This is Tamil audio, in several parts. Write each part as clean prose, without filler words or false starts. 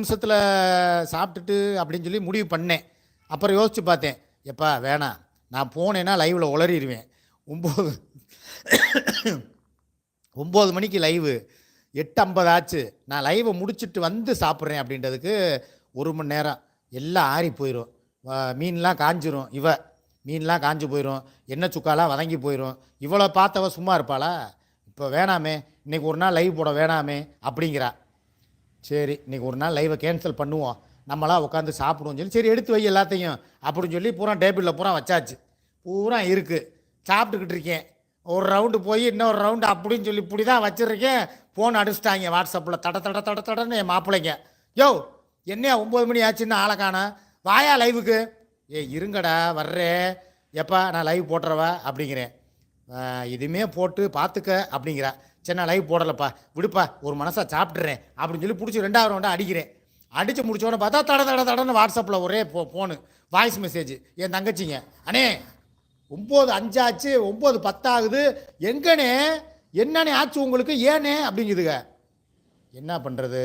நிமிஷத்தில் சாப்பிட்டுட்டு அப்படின்னு சொல்லி முடிவு பண்ணேன். அப்புறம் யோசித்து பார்த்தேன், எப்பா வேணாம், நான் போனேன்னா லைவில் உளறிடுவேன். 9 9 மணிக்கு லைவு, 8:50 ஆச்சு. நான் லைவை முடிச்சுட்டு வந்து சாப்பிட்றேன் அப்படின்றதுக்கு 1 மணி நேரம் எல்லாம் ஆறி போயிடும். மீன்லாம் காஞ்சிரும். மீன்லாம் காஞ்சி போயிடும், எண்ணெய் சுக்காலாம் வதங்கி போயிடும். இவ்வளோ பார்த்தவ சும்மா இருப்பாளா? இப்போ வேணாமே, இன்றைக்கி ஒரு நாள் லைவ் போட வேணாமே அப்படிங்கிறா. சரி, இன்றைக்கி ஒரு நாள் லைவை கேன்சல் பண்ணுவோம், நம்மளாம் உட்காந்து சாப்பிடுவோம் சொல்லி சரி எடுத்து வை எல்லாத்தையும் அப்படின்னு சொல்லி பூரா டேபிளில் பூரா வச்சாச்சு. பூரா இருக்குது, சாப்பிட்டுக்கிட்டு இருக்கேன். ஒரு ரவுண்டு போய் இன்னொரு ரவுண்டு அப்படின்னு சொல்லி இப்படி தான் வச்சுருக்கேன். ஃபோன் அடிச்சிட்டாங்க வாட்ஸ்அப்பில் தடன்னு என் மாப்பிள்ளைங்க. யோ என்னையா 9 மணி ஆச்சுன்னு ஆளை காணா, வாயா லைவுக்கு. இருங்கடா வர்றே, எப்பா நான் லைவ் போட்டுறவா அப்படிங்கிறேன். இதுவுமே போட்டு பார்த்துக்க அப்படிங்கிறா. சரி நான் லைவ் போடலப்பா, விடுப்பா, ஒரு மனசாக சாப்பிட்றேன் அப்படின்னு சொல்லி பிடிச்சி 2வது ரவுண்டாக அடிக்கிறேன். அடித்து முடிச்சோடனே பார்த்தா தடன்னு வாட்ஸ்அப்பில் ஒரே ஃபோனு வாய்ஸ் மெசேஜ். என் தங்கச்சிங்க, அண்ணே 9:05 ஆச்சு, 9:10 ஆகுது, எங்கண்ணே என்னண்ணே ஆச்சு உங்களுக்கு, ஏனே அப்படிங்குதுங்க. என்ன பண்ணுறது,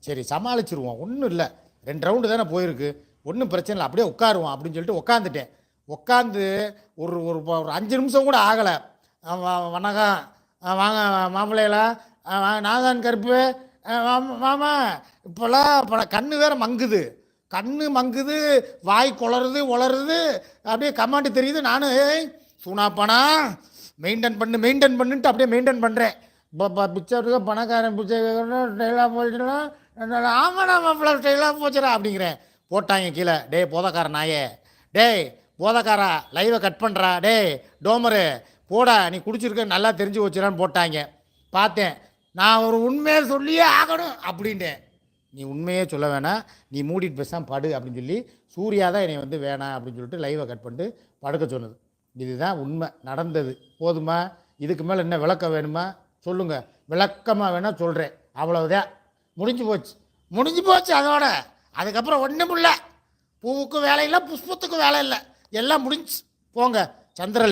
சரி சமாளிச்சிருவோம், ஒன்றும் இல்லை, 2 ரவுண்டு தானே போயிருக்கு, ஒன்றும் பிரச்சனை இல்லை, அப்படியே உட்காருவோம் அப்படின்னு சொல்லிட்டு உட்காந்துட்டேன். உட்காந்து ஒரு 5 நிமிஷம் கூட ஆகலை. வணக்கம், வாங்க மாப்பிள்ளைகளா, நான் தான் கருப்பு, மாமா இப்போல்லாம் கண்ணு வேறு மங்குது, கண்ணு மங்குது, வாய் உளருது, அப்படியே கமாண்டு தெரியுது. நானும் சூனாப்பானா மெயின்டைன் பண்ணுன்ட்டு அப்படியே மெயின்டைன் பண்ணுறேன். பிச்சை பணக்காரன் பிச்சை ஸ்டைலாக போச்சுன்னா, ஆமாண்ணா மாப்பிள்ள ஸ்டைலாக போச்சுடா அப்படிங்கிறேன். போட்டாங்க கீழே, டே போதக்கார நாயே, டேய் போதக்காரா லைவை கட் பண்ணுறா, டே டோமரு போடா, நீ குடிச்சிருக்க நல்லா தெரிஞ்சு வச்சுறான்னு போட்டாங்க. பார்த்தேன், நான் ஒரு உண்மையை சொல்லியே ஆகணும் அப்படின்ட்டேன். நீ உண்மையே சொல்ல வேணாம், நீ மூடிட்டு பேசாமல் படு அப்படின்னு சொல்லி சூர்யா தான் என்னை வந்து வேணாம் அப்படின்னு சொல்லிட்டு லைவை கட் பண்ணிட்டு படுக்க சொன்னது. இதுதான் உண்மை நடந்தது. போதுமா? இதுக்கு மேலே என்ன விளக்கம் வேணுமா சொல்லுங்கள், விளக்கமாக வேணால் சொல்கிறேன், அவ்வளவுதான். முடிஞ்சு போச்சு அதோட. அதுக்கப்புறம் ஒன்றும் இல்லை, பூவுக்கும் வேலை இல்லை, புஷ்பத்துக்கும் வேலை இல்லை, எல்லாம் முடிஞ்சு போங்க. சந்திரன்